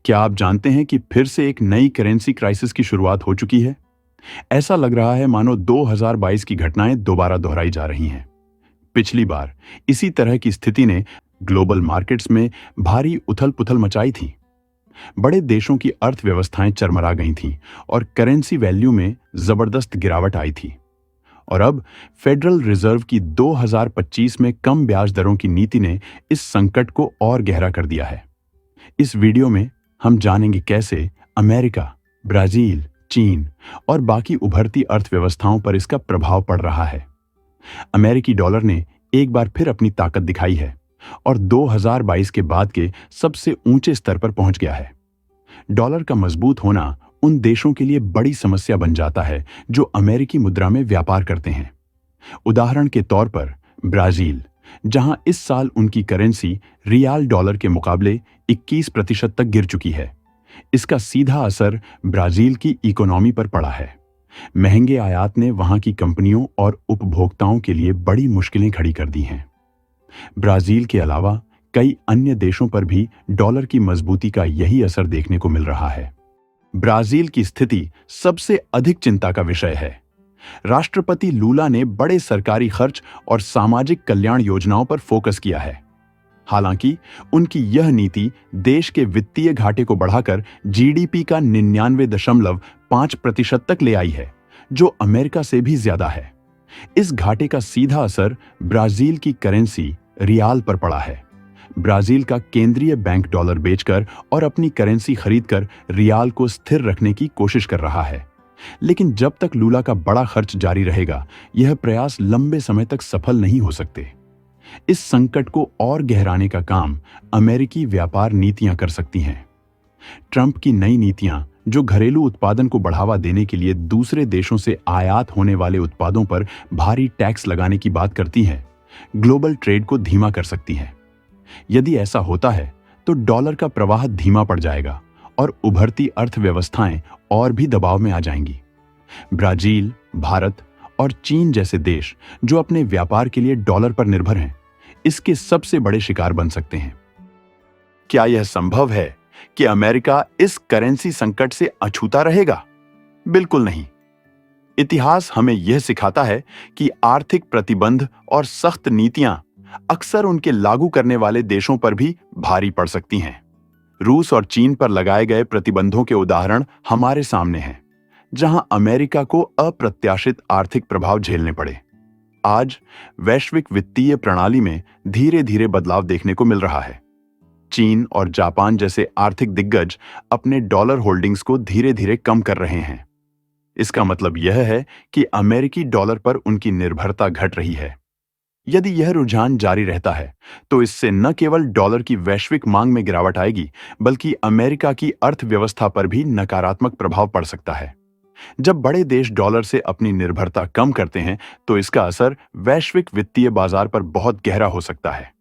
क्या आप जानते हैं कि फिर से एक नई करेंसी क्राइसिस की शुरुआत हो चुकी है? ऐसा लग रहा है मानो 2022 की घटनाएं दोबारा दोहराई जा रही हैं। पिछली बार इसी तरह की स्थिति ने ग्लोबल मार्केट्स में भारी उथल-पुथल मचाई थी। बड़े देशों की अर्थव्यवस्थाएं चरमरा गई थीं और करेंसी वैल्यू में जबरदस्त गिरावट आई थी। और अब फेडरल रिजर्व की 2025 में कम ब्याज दरों की नीति ने इस संकट को और गहरा कर दिया है। इस वीडियो में हम जानेंगे कैसे अमेरिका, ब्राजील, चीन और बाकी उभरती अर्थव्यवस्थाओं पर इसका प्रभाव पड़ रहा है। अमेरिकी डॉलर ने एक बार फिर अपनी ताकत दिखाई है और 2022 के बाद के सबसे ऊंचे स्तर पर पहुंच गया है। डॉलर का मजबूत होना उन देशों के लिए बड़ी समस्या बन जाता है जो अमेरिकी मुद्रा में व्यापार करते हैं। उदाहरण के तौर पर ब्राजील, जहां इस साल उनकी करेंसी रियाल डॉलर के मुकाबले 21% तक गिर चुकी है। इसका सीधा असर ब्राजील की इकोनॉमी पर पड़ा है। महंगे आयात ने वहां की कंपनियों और उपभोक्ताओं के लिए बड़ी मुश्किलें खड़ी कर दी हैं। ब्राजील के अलावा कई अन्य देशों पर भी डॉलर की मजबूती का यही असर देखने को मिल रहा है। ब्राजील की स्थिति सबसे अधिक चिंता का विषय है। राष्ट्रपति लूला ने बड़े सरकारी खर्च और सामाजिक कल्याण योजनाओं पर फोकस किया है। हालांकि उनकी यह नीति देश के वित्तीय घाटे को बढ़ाकर जीडीपी का 99.5% तक ले आई है, जो अमेरिका से भी ज्यादा है। इस घाटे का सीधा असर ब्राजील की करेंसी रियाल पर पड़ा है। ब्राजील का केंद्रीय बैंक डॉलर बेचकर और अपनी करेंसी खरीदकर रियाल को स्थिर रखने की कोशिश कर रहा है। लेकिन जब तक लूला का बड़ा खर्च जारी रहेगा, यह प्रयास लंबे समय तक सफल नहीं हो सकते। इस संकट को और गहराने का काम अमेरिकी व्यापार नीतियां कर सकती हैं। ट्रंप की नई नीतियां, जो घरेलू उत्पादन को बढ़ावा देने के लिए दूसरे देशों से आयात होने वाले उत्पादों पर भारी टैक्स लगाने की बात करती हैं, ग्लोबल ट्रेड को धीमा कर सकती हैं। यदि ऐसा होता है तो डॉलर का प्रवाह धीमा पड़ जाएगा और उभरती अर्थव्यवस्थाएं और भी दबाव में आ जाएंगी। ब्राजील, भारत और चीन जैसे देश, जो अपने व्यापार के लिए डॉलर पर निर्भर हैं, इसके सबसे बड़े शिकार बन सकते हैं। क्या यह संभव है कि अमेरिका इस करेंसी संकट से अछूता रहेगा? बिल्कुल नहीं। इतिहास हमें यह सिखाता है कि आर्थिक प्रतिबंध और सख्त नीतियां अक्सर उनके लागू करने वाले देशों पर भी भारी पड़ सकती हैं। रूस और चीन पर लगाए गए प्रतिबंधों के उदाहरण हमारे सामने हैं, जहां अमेरिका को अप्रत्याशित आर्थिक प्रभाव झेलने पड़े। आज वैश्विक वित्तीय प्रणाली में धीरे धीरे बदलाव देखने को मिल रहा है। चीन और जापान जैसे आर्थिक दिग्गज अपने डॉलर होल्डिंग्स को धीरे धीरे कम कर रहे हैं। इसका मतलब यह है कि अमेरिकी डॉलर पर उनकी निर्भरता घट रही है। यदि यह रुझान जारी रहता है तो इससे न केवल डॉलर की वैश्विक मांग में गिरावट आएगी, बल्कि अमेरिका की अर्थव्यवस्था पर भी नकारात्मक प्रभाव पड़ सकता है। जब बड़े देश डॉलर से अपनी निर्भरता कम करते हैं तो इसका असर वैश्विक वित्तीय बाजार पर बहुत गहरा हो सकता है।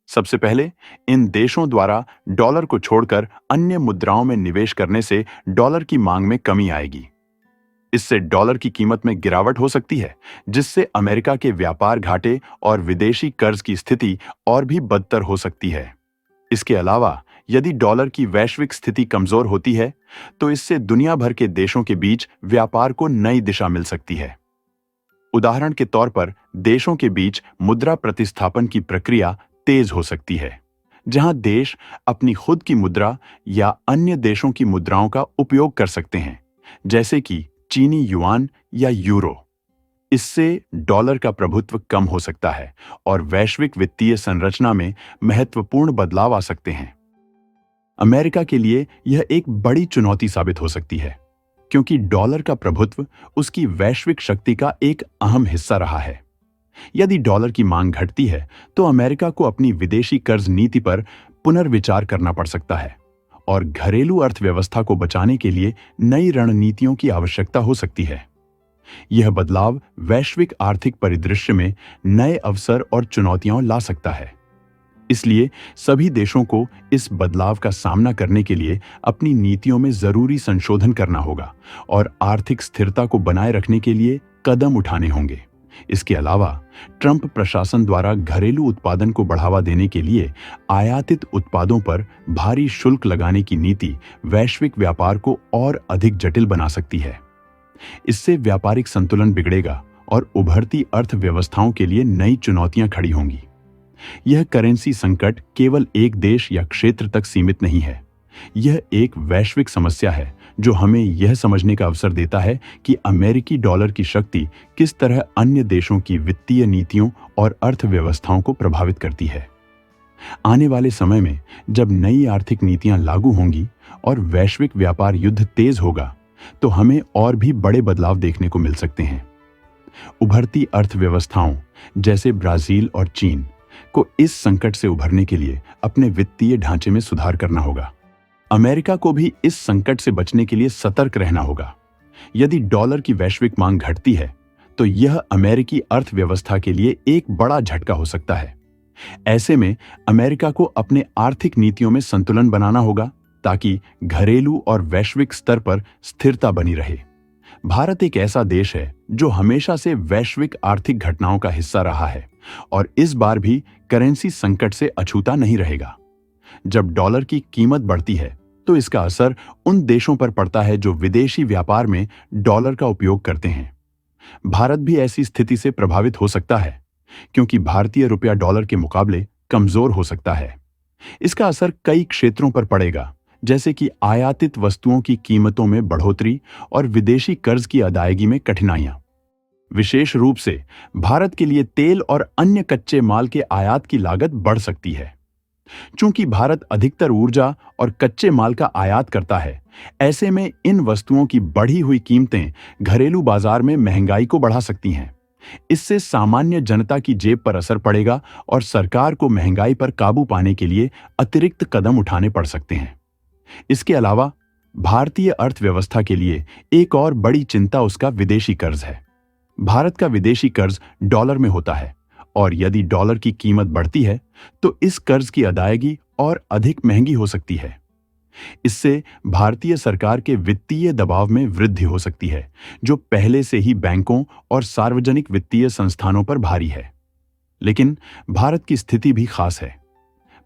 सबसे पहले, इन देशों द्वारा डॉलर को छोड़कर अन्य मुद्राओं में निवेश करने से डॉलर की मांग में कमी आएगी। इससे डॉलर की कीमत में गिरावट हो सकती है, जिससे अमेरिका के व्यापार घाटे और विदेशी कर्ज की स्थिति और भी बदतर हो सकती है। इसके अलावा, यदि डॉलर की वैश्विक स्थिति कमजोर होती है तो इससे दुनिया भर के देशों के बीच व्यापार को नई दिशा मिल सकती है। उदाहरण के तौर पर, देशों के बीच मुद्रा प्रतिस्थापन की प्रक्रिया तेज हो सकती है, जहां देश अपनी खुद की मुद्रा या अन्य देशों की मुद्राओं का उपयोग कर सकते हैं, जैसे कि चीनी युआन या यूरो। इससे डॉलर का प्रभुत्व कम हो सकता है और वैश्विक वित्तीय संरचना में महत्वपूर्ण बदलाव आ सकते हैं। अमेरिका के लिए यह एक बड़ी चुनौती साबित हो सकती है, क्योंकि डॉलर का प्रभुत्व उसकी वैश्विक शक्ति का एक अहम हिस्सा रहा है। यदि डॉलर की मांग घटती है तो अमेरिका को अपनी विदेशी कर्ज नीति पर पुनर्विचार करना पड़ सकता है और घरेलू अर्थव्यवस्था को बचाने के लिए नई रणनीतियों की आवश्यकता हो सकती है। यह बदलाव वैश्विक आर्थिक परिदृश्य में नए अवसर और चुनौतियां ला सकता है। इसलिए सभी देशों को इस बदलाव का सामना करने के लिए अपनी नीतियों में जरूरी संशोधन करना होगा और आर्थिक स्थिरता को बनाए रखने के लिए कदम उठाने होंगे। इसके अलावा ट्रंप प्रशासन द्वारा घरेलू उत्पादन को बढ़ावा देने के लिए आयातित उत्पादों पर भारी शुल्क लगाने की नीति वैश्विक व्यापार को और अधिक जटिल बना सकती है। इससे व्यापारिक संतुलन बिगड़ेगा और उभरती अर्थव्यवस्थाओं के लिए नई चुनौतियां खड़ी होंगी। यह करेंसी संकट केवल एक देश या क्षेत्र तक सीमित नहीं है। यह एक वैश्विक समस्या है जो हमें यह समझने का अवसर देता है कि अमेरिकी डॉलर की शक्ति किस तरह अन्य देशों की वित्तीय नीतियों और अर्थव्यवस्थाओं को प्रभावित करती है। आने वाले समय में जब नई आर्थिक नीतियां लागू होंगी और वैश्विक व्यापार युद्ध तेज होगा, तो हमें और भी बड़े बदलाव देखने को मिल सकते हैं। उभरती अर्थव्यवस्थाओं जैसे ब्राजील और चीन को इस संकट से उभरने के लिए अपने वित्तीय ढांचे में सुधार करना होगा। अमेरिका को भी इस संकट से बचने के लिए सतर्क रहना होगा। यदि डॉलर की वैश्विक मांग घटती है, तो यह अमेरिकी अर्थव्यवस्था के लिए एक बड़ा झटका हो सकता है। ऐसे में अमेरिका को अपने आर्थिक नीतियों में संतुलन बनाना होगा ताकि घरेलू और वैश्विक स्तर पर स्थिरता बनी रहे। भारत एक ऐसा देश है जो हमेशा से वैश्विक आर्थिक घटनाओं का हिस्सा रहा है और इस बार भी करेंसी संकट से अछूता नहीं रहेगा। जब डॉलर की कीमत बढ़ती है, तो इसका असर उन देशों पर पड़ता है जो विदेशी व्यापार में डॉलर का उपयोग करते हैं। भारत भी ऐसी स्थिति से प्रभावित हो सकता है, क्योंकि भारतीय रुपया डॉलर के मुकाबले कमजोर हो सकता है। इसका असर कई क्षेत्रों पर पड़ेगा, जैसे कि आयातित वस्तुओं की कीमतों में बढ़ोतरी और विदेशी कर्ज की अदायगी में कठिनाइयां। विशेष रूप से भारत के लिए तेल और अन्य कच्चे माल के आयात की लागत बढ़ सकती है। चूंकि भारत अधिकतर ऊर्जा और कच्चे माल का आयात करता है, ऐसे में इन वस्तुओं की बढ़ी हुई कीमतें घरेलू बाजार में महंगाई को बढ़ा सकती हैं। इससे सामान्य जनता की जेब पर असर पड़ेगा और सरकार को महंगाई पर काबू पाने के लिए अतिरिक्त कदम उठाने पड़ सकते हैं। इसके अलावा भारतीय अर्थव्यवस्था के लिए एक और बड़ी चिंता उसका विदेशी कर्ज है। भारत का विदेशी कर्ज डॉलर में होता है और यदि डॉलर की कीमत बढ़ती है, तो इस कर्ज की अदायगी और अधिक महंगी हो सकती है। इससे भारतीय सरकार के वित्तीय दबाव में वृद्धि हो सकती है, जो पहले से ही बैंकों और सार्वजनिक वित्तीय संस्थानों पर भारी है। लेकिन भारत की स्थिति भी खास है।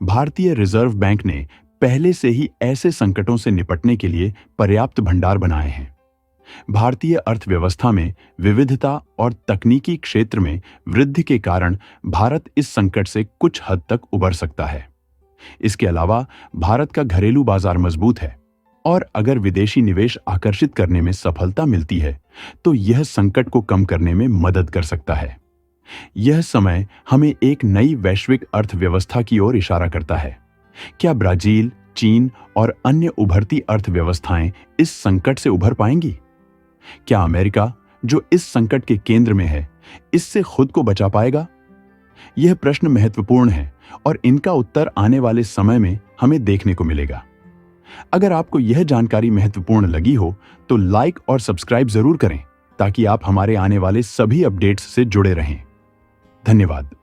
भारतीय रिजर्व बैंक ने पहले से ही ऐसे संकटों से निपटने के लिए पर्याप्त भंडार बनाए हैं। भारतीय अर्थव्यवस्था में विविधता और तकनीकी क्षेत्र में वृद्धि के कारण भारत इस संकट से कुछ हद तक उबर सकता है। इसके अलावा भारत का घरेलू बाजार मजबूत है और अगर विदेशी निवेश आकर्षित करने में सफलता मिलती है, तो यह संकट को कम करने में मदद कर सकता है। यह समय हमें एक नई वैश्विक अर्थव्यवस्था की ओर इशारा करता है। क्या ब्राजील, चीन और अन्य उभरती अर्थव्यवस्थाएं इस संकट से उभर पाएंगी? क्या अमेरिका, जो इस संकट के केंद्र में है, इससे खुद को बचा पाएगा? यह प्रश्न महत्वपूर्ण है और इनका उत्तर आने वाले समय में हमें देखने को मिलेगा। अगर आपको यह जानकारी महत्वपूर्ण लगी हो, तो लाइक और सब्सक्राइब जरूर करें ताकि आप हमारे आने वाले सभी अपडेट्स से जुड़े रहें। धन्यवाद।